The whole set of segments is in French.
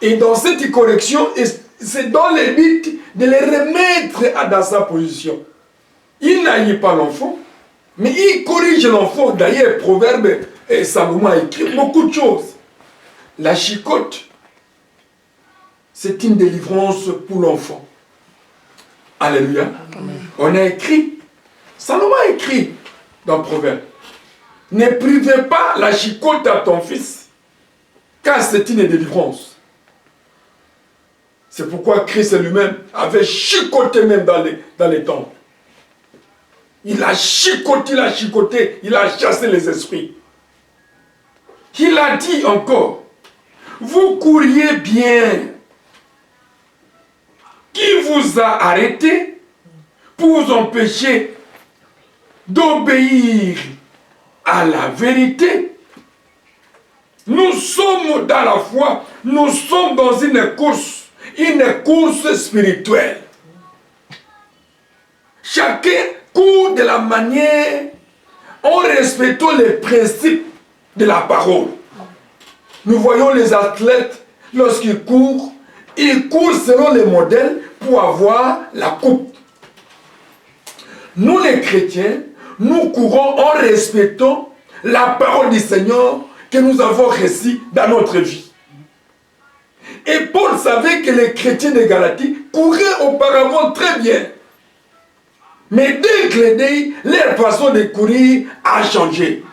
Et dans cette correction, c'est dans le but de les remettre dans sa position. Il n'haït pas l'enfant, mais il corrige l'enfant. D'ailleurs, Proverbe et Salomon a écrit beaucoup de choses. La chicotte, c'est une délivrance pour l'enfant. Alléluia. Amen. On a écrit, Salomon a écrit dans Proverbe, ne privez pas la chicotte à ton fils, car c'est une délivrance. C'est pourquoi Christ lui-même avait chicoté même dans les temples. Il a chicoté, il a chassé les esprits. Il a dit encore, vous couriez bien. Qui vous a arrêté pour vous empêcher d'obéir à la vérité? Nous sommes dans la foi, nous sommes dans une course spirituelle. Chacun court de la manière en respectant les principes de la parole. Nous voyons les athlètes, lorsqu'ils courent selon les modèles pour avoir la coupe. Nous les chrétiens, nous courons en respectant la parole du Seigneur que nous avons reçue dans notre vie. Et Paul savait que les chrétiens de Galatie couraient auparavant très bien. Mais dès que leur façon de courir a changé.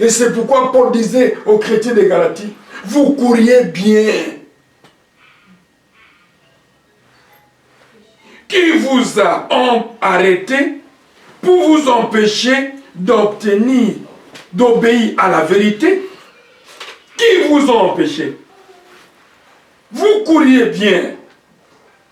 Et c'est pourquoi Paul disait aux chrétiens de Galatie, vous couriez bien. Qui vous a arrêté pour vous empêcher d'obéir à la vérité? Qui vous a empêché? Vous couriez bien.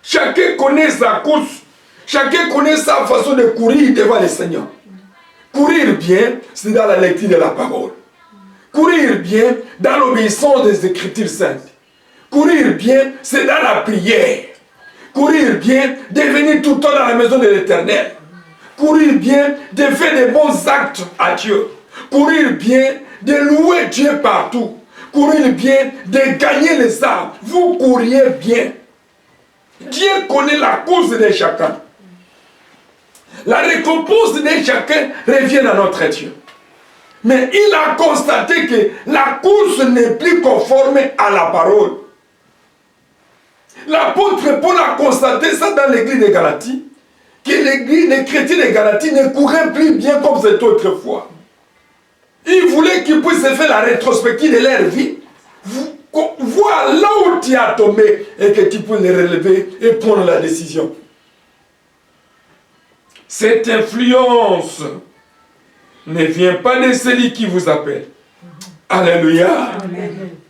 Chacun connaît sa course. Chacun connaît sa façon de courir devant le Seigneur. Courir bien, c'est dans la lecture de la parole. Courir bien dans l'obéissance des Écritures saintes. Courir bien, c'est dans la prière. Courir bien, de venir tout le temps dans la maison de l'Éternel. Courir bien, de faire des bons actes à Dieu. Courir bien, de louer Dieu partout. Courir bien, de gagner les âmes. Vous couriez bien. Dieu connaît la course de chacun. La récompense de chacun revient à notre Dieu. Mais il a constaté que la course n'est plus conforme à la parole. L'apôtre Paul a constaté ça dans l'église de Galatie, que les chrétiens de Galatie ne couraient plus bien comme c'était autrefois. Il voulait qu'ils puissent faire la rétrospective de leur vie, voir là où tu as tombé et que tu peux les relever et prendre la décision. Cette influence ne vient pas de celui qui vous appelle. Alléluia.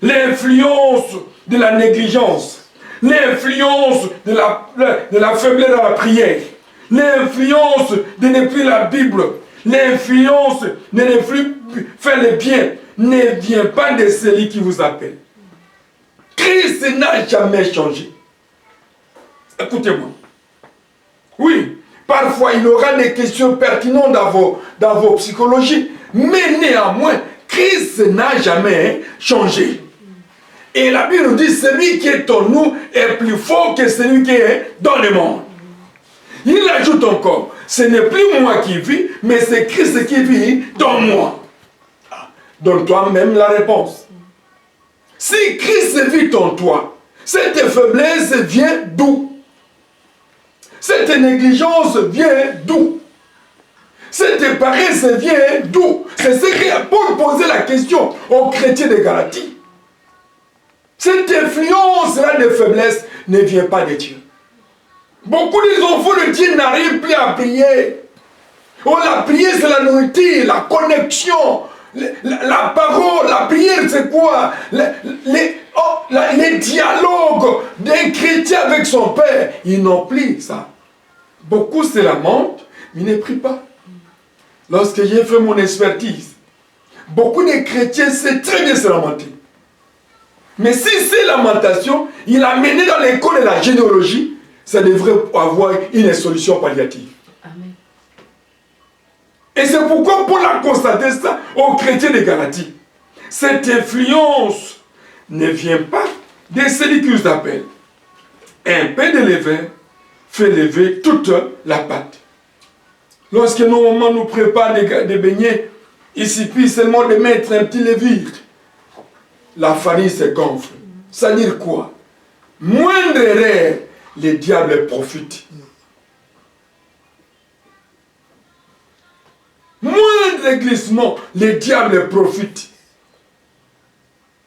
L'influence de la négligence. L'influence de la faiblesse dans la prière, l'influence de ne plus la Bible, l'influence de ne plus faire le bien, ne vient pas de celui qui vous appelle. Christ n'a jamais changé. Écoutez-moi. Oui, parfois il y aura des questions pertinentes dans vos psychologies, mais néanmoins, Christ n'a jamais changé. Et la Bible nous dit, celui qui est en nous est plus fort que celui qui est dans le monde. Il ajoute encore, ce n'est plus moi qui vis, mais c'est Christ qui vit dans moi. Donne-toi même la réponse. Si Christ vit en toi, cette faiblesse vient d'où? Cette négligence vient d'où? Cette paresse vient d'où? C'est ce que Paul posait la question aux chrétiens de Galatie. Cette influence-là de faiblesse ne vient pas de Dieu. Beaucoup des enfants de Dieu n'arrivent plus à prier. Oh, la prière, c'est la nourriture, la connexion, la parole. La prière, c'est quoi? Les dialogues d'un chrétien avec son Père. Ils n'ont plus ça. Beaucoup se lamentent, mais ils ne prient pas. Lorsque j'ai fait mon expertise, beaucoup de chrétiens savent très bien se lamenter. Mais si ces lamentations, il a mené dans l'école de la généalogie, ça devrait avoir une solution palliative. Amen. Et c'est pourquoi Paul a constaté ça aux chrétiens de Galatie. Cette influence ne vient pas de celui qui vous appelle. Un peu de levain fait lever toute la pâte. Lorsque nos mamans nous préparent des beignets, il suffit seulement de mettre un petit levure. La farine se gonfle. Ça veut dire quoi? Moindre erreur, le diable profite. Moindre glissement, le diable profite.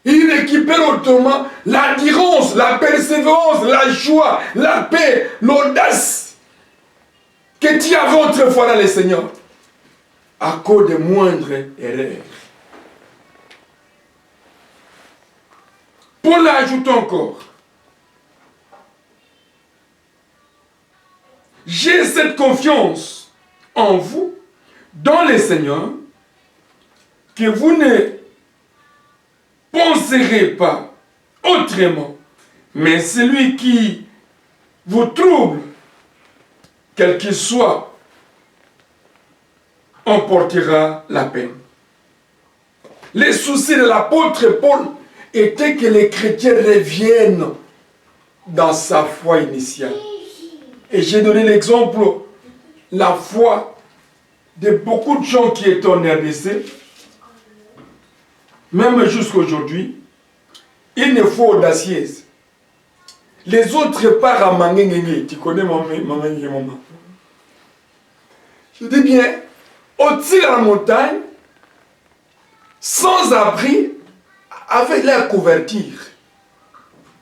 Il récupère autrement l'adhérence, la persévérance, la joie, la paix, l'audace que tu avais autrefois dans le Seigneur à cause de moindres erreurs. Paul ajoute encore, j'ai cette confiance en vous, dans le Seigneur, que vous ne penserez pas autrement, mais celui qui vous trouble, quel qu'il soit, emportera la peine. Les soucis de l'apôtre Paul était que les chrétiens reviennent dans sa foi initiale. Et j'ai donné l'exemple, la foi de beaucoup de gens qui étaient en RDC, même jusqu'à aujourd'hui, il ne faut audacieuse. Les autres partent à Mangengenge, tu connais maman. Je dis bien, au-dessus de la montagne, sans abri, avec la couverture.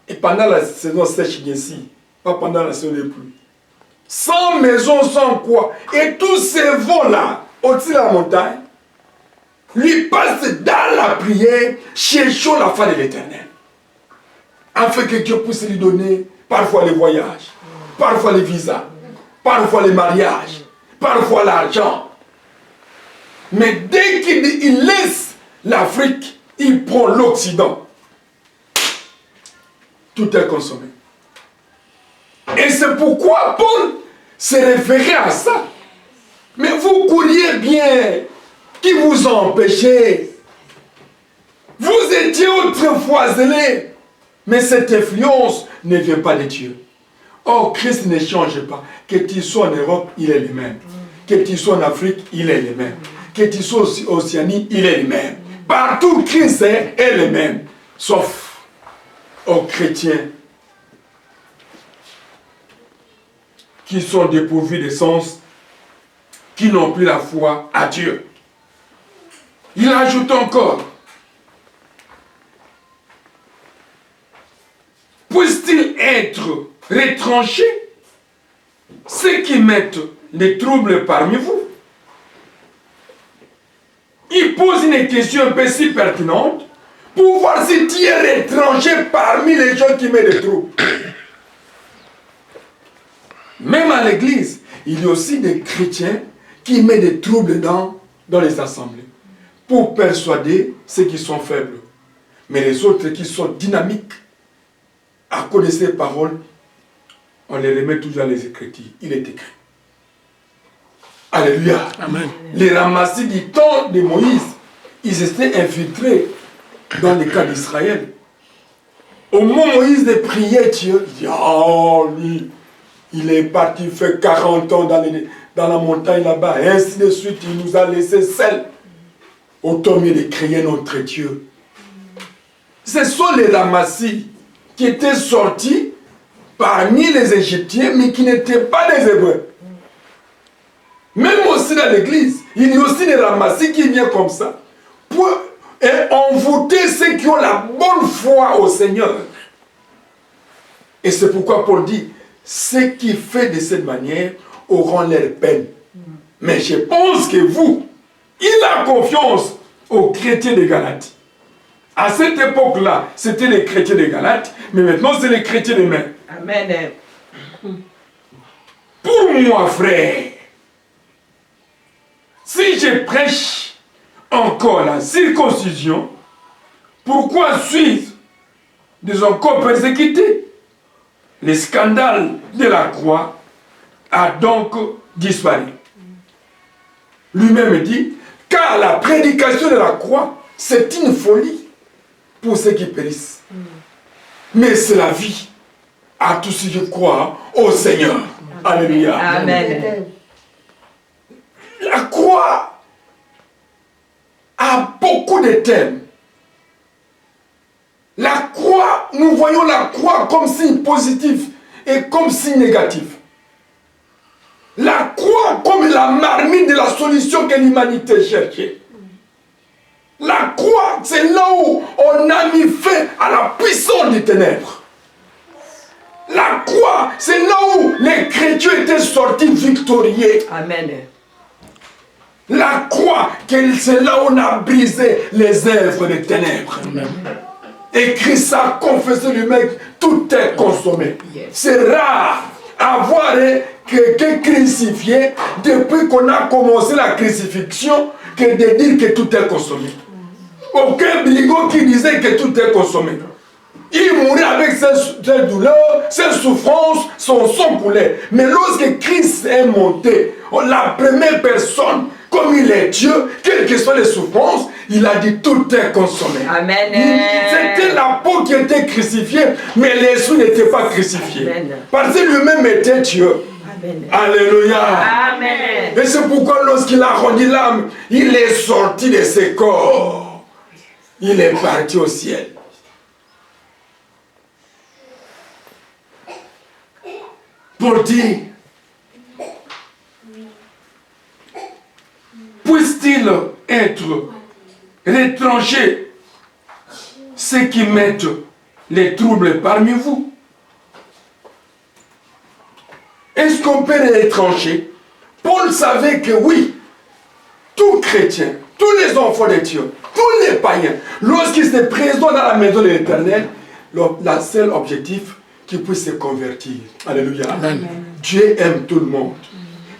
Et pendant la saison sèche ici, pas pendant la saison des pluies. Sans maison, sans quoi. Et tous ces vents-là, au-dessus de la montagne, lui passent dans la prière, cherchant la fin de l'Éternel. Afin que Dieu puisse lui donner parfois les voyages, parfois les visas, parfois les mariages, parfois l'argent. Mais dès qu'il laisse l'Afrique, il prend l'Occident. Tout est consommé. Et c'est pourquoi Paul s'est référé à ça. Mais vous couriez bien. Qui vous a empêché? Vous étiez autrefois zélés. Mais cette influence ne vient pas de Dieu. Or, Christ ne change pas. Que tu sois en Europe, il est le même. Que tu sois en Afrique, il est le même. Que tu sois en Océanie, il est le même. Partout, Christ est le même. Sauf aux chrétiens qui sont dépourvus de sens, qui n'ont plus la foi à Dieu. Il ajoute encore, puisse-t-il être retranché ceux qui mettent les troubles parmi vous? Il pose une question un peu si pertinente pour voir si tu es retranché parmi les gens qui mettent des troubles. Même à l'église, il y a aussi des chrétiens qui mettent des troubles dans les assemblées pour persuader ceux qui sont faibles. Mais les autres qui sont dynamiques, à cause de ces paroles, on les remet toujours à les Écritures. Il est écrit. Alléluia. Amen. Les ramassis du temps de Moïse, ils étaient infiltrés dans les cas d'Israël. Au moment où Moïse de prier Dieu, il dit, oh lui, il est parti faire 40 ans dans la montagne là-bas, et ainsi de suite, il nous a laissé seuls. Autant mieux de créer notre Dieu. Ce sont les ramassis qui étaient sortis parmi les Égyptiens, mais qui n'étaient pas des Hébreux. Même aussi dans l'église, il y a aussi des ramassis qui viennent comme ça pour envoûter ceux qui ont la bonne foi au Seigneur. Et c'est pourquoi Paul dit, ceux qui font de cette manière auront leur peine. Mais je pense que vous, il a confiance aux chrétiens de Galatie. À cette époque-là, c'était les chrétiens de Galatie, mais maintenant c'est les chrétiens de Mène. Amen. Pour moi, frère, si je prêche encore la circoncision, pourquoi suis-je des encore persécutés? Le scandale de la croix a donc disparu. Lui-même dit, car la prédication de la croix, c'est une folie pour ceux qui périssent. mais c'est la vie à tous ceux qui croient au Seigneur. Alléluia. Amen. La croix a beaucoup de thèmes. La croix, nous voyons la croix comme signe positif et comme signe négatif. La croix comme la marmite de la solution que l'humanité cherchait. La croix, c'est là où on a mis fin à la puissance des ténèbres. La croix, c'est là où les chrétiens étaient sortis victorieux. Amen. La croix, c'est là où on a brisé les œuvres des ténèbres. Amen. Et Christ a confessé lui-même, tout est consommé. Yes. C'est rare à voir quelqu'un crucifié depuis qu'on a commencé la crucifixion que de dire que tout est consommé. Aucun brigot qui disait que tout est consommé. Il mourait avec ses douleurs, ses souffrances, son sang coulait. Mais lorsque Christ est monté, la première personne, comme il est Dieu, quelles que soient les souffrances, il a dit tout est consommé. Amen. C'était la peau qui était crucifiée, mais l'esprit n'était pas crucifié. Amen. Parce que lui-même était Dieu. Amen. Alléluia. Amen. Et c'est pourquoi lorsqu'il a rendu l'âme, il est sorti de ses corps. Il est parti au ciel. Pour dire, puisse-t-il être retranché ceux qui mettent les troubles parmi vous? Est-ce qu'on peut les retrancher? Paul savait que oui, tout chrétien, tous les enfants de Dieu, tous les païens, lorsqu'ils se présentent dans la maison de l'Éternel, le seul objectif, qu'ils puissent se convertir. Alléluia. Amen. Dieu aime tout le monde.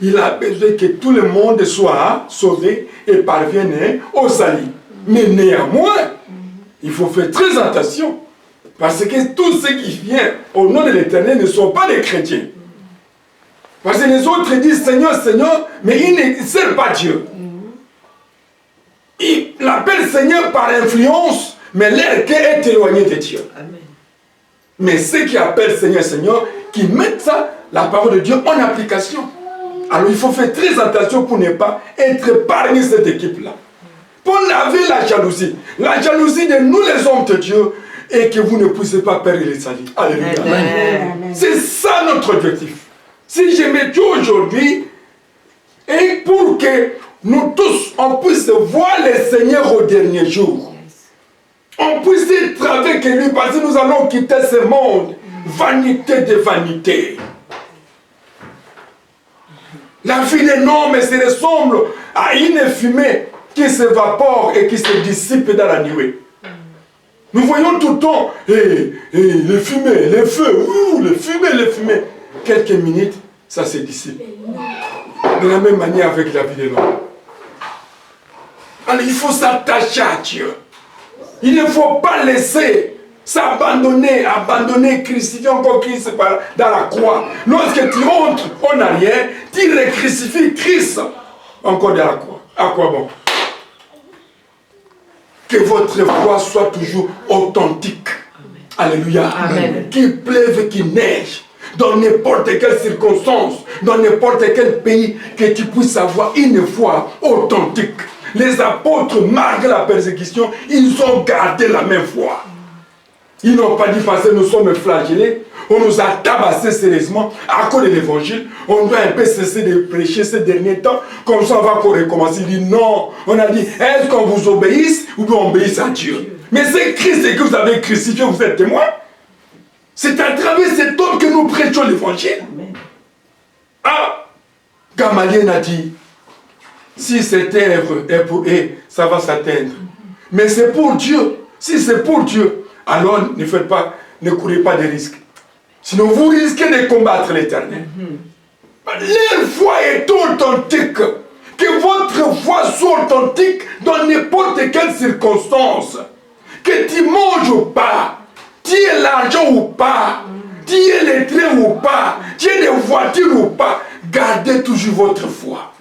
Il a besoin que tout le monde soit sauvé et parvienne au salut. Mais néanmoins, il faut faire très attention. Parce que tous ceux qui viennent au nom de l'Éternel ne sont pas des chrétiens. Parce que les autres disent Seigneur, Seigneur, mais ils ne servent pas Dieu. Ils l'appellent Seigneur par influence, mais leur cœur est éloigné de Dieu. Amen. Mais ceux qui appellent Seigneur, Seigneur, qui mettent ça, la parole de Dieu, en application. Alors il faut faire très attention pour ne pas être parmi cette équipe-là. Pour laver la jalousie. La jalousie de nous les hommes de Dieu et que vous ne puissiez pas perdre les saluts. Alléluia. C'est ça notre objectif. Si je mets Dieu aujourd'hui, et pour que nous tous, on puisse voir le Seigneur au dernier jour. On puisse être avec lui parce que nous allons quitter ce monde. Vanité de vanité. La vie d'un homme se ressemble à une fumée qui s'évapore et qui se dissipe dans la nuée. Nous voyons tout le temps les fumées, les feux, les fumées. Quelques minutes, ça se dissipe. De la même manière avec la vie de l'homme. Alors il faut s'attacher à Dieu. Il ne faut pas laisser abandonner, crucifier encore Christ dans la croix. Lorsque tu entres en arrière, tu recrucifies Christ encore dans la croix. À quoi bon? Que votre foi soit toujours authentique. Amen. Alléluia. Amen. Qu'il pleuve, qu'il neige, dans n'importe quelle circonstance, dans n'importe quel pays, que tu puisses avoir une foi authentique. Les apôtres, malgré la persécution, ils ont gardé la même foi. Ils n'ont pas dit parce que nous sommes flagellés, on nous a tabassés sérieusement à cause de l'évangile, on doit un peu cesser de prêcher ces derniers temps, comme ça on va encore recommencer. Il dit non, on a dit est-ce qu'on vous obéisse ou qu'on obéisse à Dieu? Mais c'est Christ que vous avez crucifié, vous êtes témoin. C'est à travers cet homme que nous prêchons l'évangile. Ah, Gamaliel a dit, si cette œuvre est pour eux, ça va s'atteindre. Mais c'est pour Dieu. Si c'est pour Dieu, alors ne courez pas de risques. Sinon vous risquez de combattre l'Éternel. Leur foi est authentique. Que votre foi soit authentique dans n'importe quelle circonstance. Que tu manges ou pas, tu aies l'argent ou pas, tu aies les trains ou pas, tu aies des voitures ou pas, gardez toujours votre foi.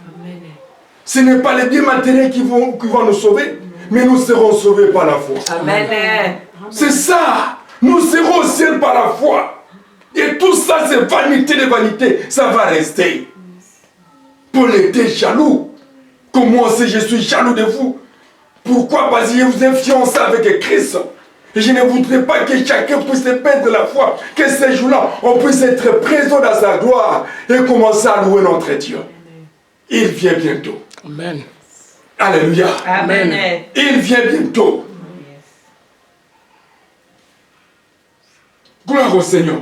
Ce n'est pas les biens matériels qui vont nous sauver, mais nous serons sauvés par la foi. Amen. C'est ça. Nous serons au ciel par la foi. Et tout ça, c'est vanité de vanité. Ça va rester. Paul était jaloux. Comment c'est je suis jaloux de vous? Pourquoi? Parce que je vous ai fiancé avec Christ. Et je ne voudrais pas que chacun puisse perdre la foi. Que ces jours-là, on puisse être présent dans sa gloire et commencer à louer notre Dieu. Il vient bientôt. Amen. Alléluia. Amen. Il vient bientôt. Gloire au Seigneur.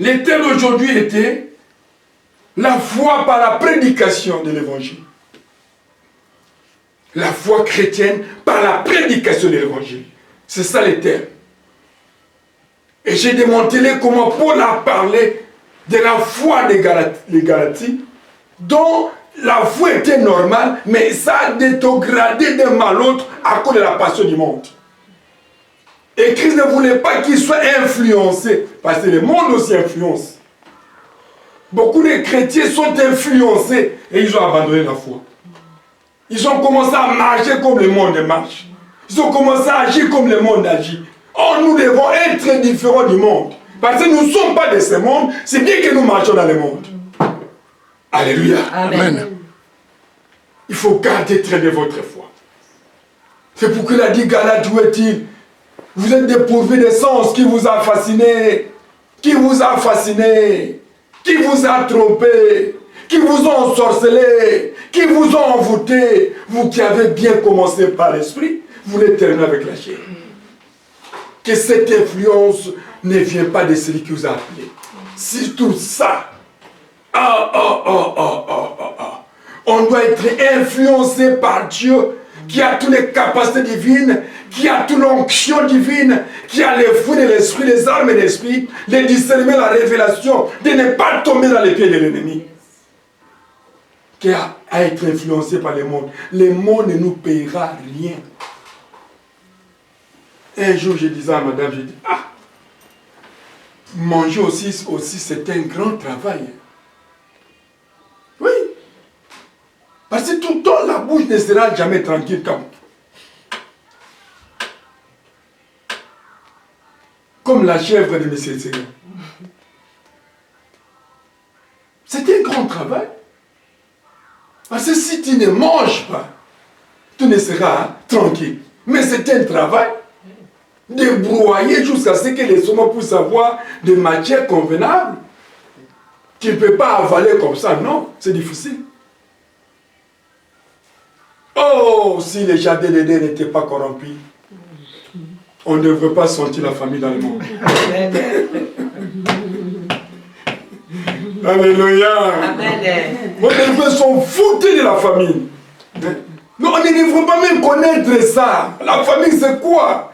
Le thème d'aujourd'hui était la foi par la prédication de l'évangile. La foi chrétienne par la prédication de l'évangile. C'est ça le thème. Et j'ai démantelé comment Paul a parlé de la foi des Galaties, dont la foi était normale, mais ça a détogradé d'un mal à l'autre à cause de la passion du monde. Et Christ ne voulait pas qu'il soit influencé, parce que le monde aussi influence. Beaucoup de chrétiens sont influencés et ils ont abandonné la foi. Ils ont commencé à marcher comme le monde marche. Ils ont commencé à agir comme le monde agit. Or, nous devons être différents du monde. Parce que nous ne sommes pas de ce monde, c'est bien que nous marchons dans le monde. Alléluia. Amen. Il faut garder très bien votre foi. C'est pour qu'il a dit, Galates, où est-il? Vous êtes dépourvus de sens qui vous a fasciné. Qui vous a fasciné? Qui vous a trompé? Qui vous ont ensorcelé? Qui vous ont envoûté? Vous qui avez bien commencé par l'esprit, vous voulez terminer avec la chair. Que cette influence ne vienne pas de celui qui vous a appelé. Si tout ça, on doit être influencé par Dieu qui a toutes les capacités divines, qui a toute l'onction divine, qui a les fruits de l'esprit, les armes de l'esprit, les discernements, la révélation, de ne pas tomber dans les pieds de l'ennemi. Qui a à être influencé par le monde. Le monde ne nous payera rien. Un jour, je disais à madame, je dis, manger aussi c'est un grand travail. Oui. Parce que tout le temps, la bouche ne sera jamais tranquille comme la chèvre de M. Séguin. C'est un grand travail. Parce que si tu ne manges pas, tu ne seras tranquille. Mais c'est un travail de broyer jusqu'à ce que l'estomac puisse avoir des matières convenables. Tu ne peux pas avaler comme ça, non, c'est difficile. Oh, si les jardins d'Éden n'étaient pas corrompus, on ne devrait pas sentir la famille dans le monde. Alléluia. Amen. On devrait s'en foutre de la famille. Non, on ne devrait pas même connaître ça. La famille, c'est quoi?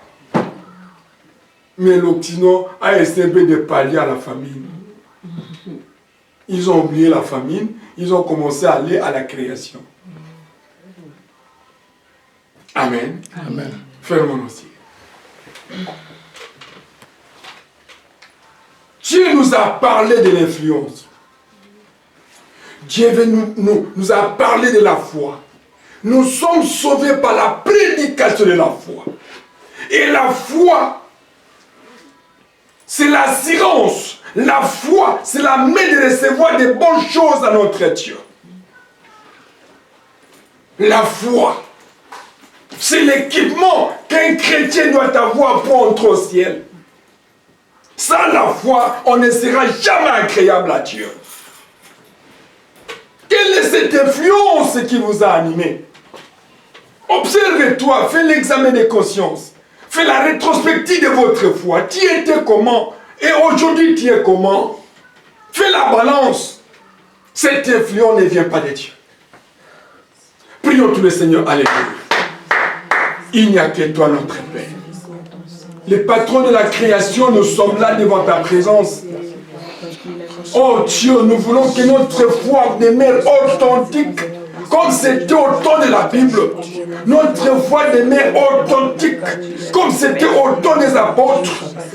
Mais l'Occident a essayé de pallier à la famine. Ils ont oublié la famine, ils ont commencé à aller à la création. Amen. Amen. Fermons aussi. Dieu nous a parlé de l'influence. Dieu nous a parlé de la foi. Nous sommes sauvés par la prédication de la foi. Et la foi, c'est l'assurance. La foi, c'est la main de recevoir de bonnes choses à notre Dieu. La foi, c'est l'équipement qu'un chrétien doit avoir pour entrer au ciel. Sans la foi, on ne sera jamais agréable à Dieu. Quelle est cette influence qui vous a animé? Observe-toi, fais l'examen de conscience. Fais la rétrospective de votre foi. Tu étais comment? Et aujourd'hui, tu es comment? Fais la balance. Cette influence ne vient pas de Dieu. Prions tout le Seigneur. Alléluia. Il n'y a que toi, notre Père. Les patrons de la création, nous sommes là devant ta présence. Oh Dieu, nous voulons que notre foi demeure authentique, comme c'était au temps de la Bible. Notre foi demeure authentique, comme c'était au temps des apôtres,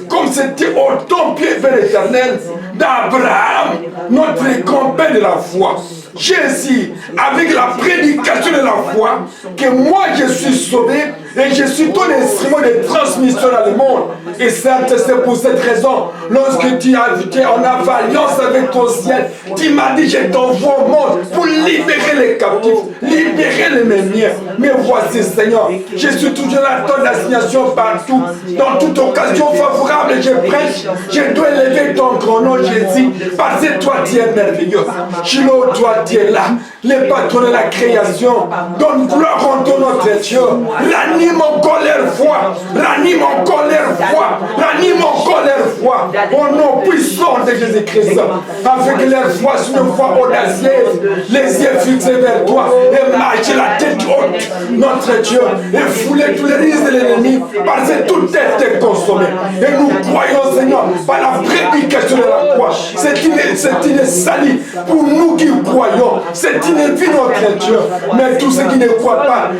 comme c'était au temps pied vers l'Éternel. d'Abraham, notre grand-père de la foi. Jésus, avec la prédication de la foi, que moi je suis sauvé et je suis ton instrument de transmission dans le monde. Et certes, c'est pour cette raison, lorsque tu as en alliance avec ton ciel, tu m'as dit, je t'envoie au monde pour libérer les captifs, libérer les miens. Mais voici, Seigneur, je suis toujours là, ton assignation partout, dans toute occasion favorable, je prêche, je dois élever ton grand nom, Jésus, parce que toi, tu es merveilleux. Shiloh, toi, tu es là, les patrons de la création, donne gloire en ton notre Dieu, ranime en colère foi, ranime en colère foi, ranime en colère foi, au nom puissant de Jésus-Christ, afin que leur foi soit une foi audacieuse, les yeux fixés vers toi, et marcher la tête haute, notre Dieu, et fouler tous les risques de l'ennemi, parce que tout est consommé. Et nous croyons, Seigneur, par la prédication de la croix, c'est une salut pour nous qui croyons, c'est une vie, notre Dieu. Mais tous ceux qui ne croient pas,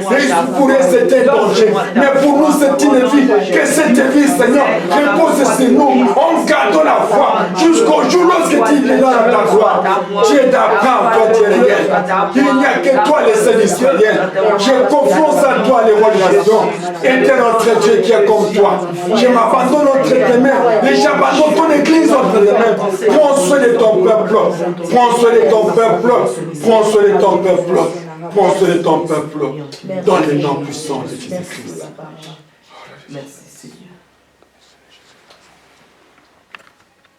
pour eux c'est un danger. Mais pour nous c'est une vie, que cette vie, Seigneur, repose sur nous, en gardant la foi, jusqu'au jour lorsque tu viendras dans ta gloire. Tu es d'Abraham, toi tu es réel. Il n'y a que toi le Seigneur Israël. J'ai confiance en toi, les rois de nations. Et tu es notre Dieu qui est comme toi. Je m'abandonne entre tes mains et j'abandonne ton église entre tes mains. Prends soin de ton peuple. Prends soin de ton peuple. Prends soin de ton peuple. Prends soin de ton peuple. Dans le nom puissant de Jésus-Christ. Merci.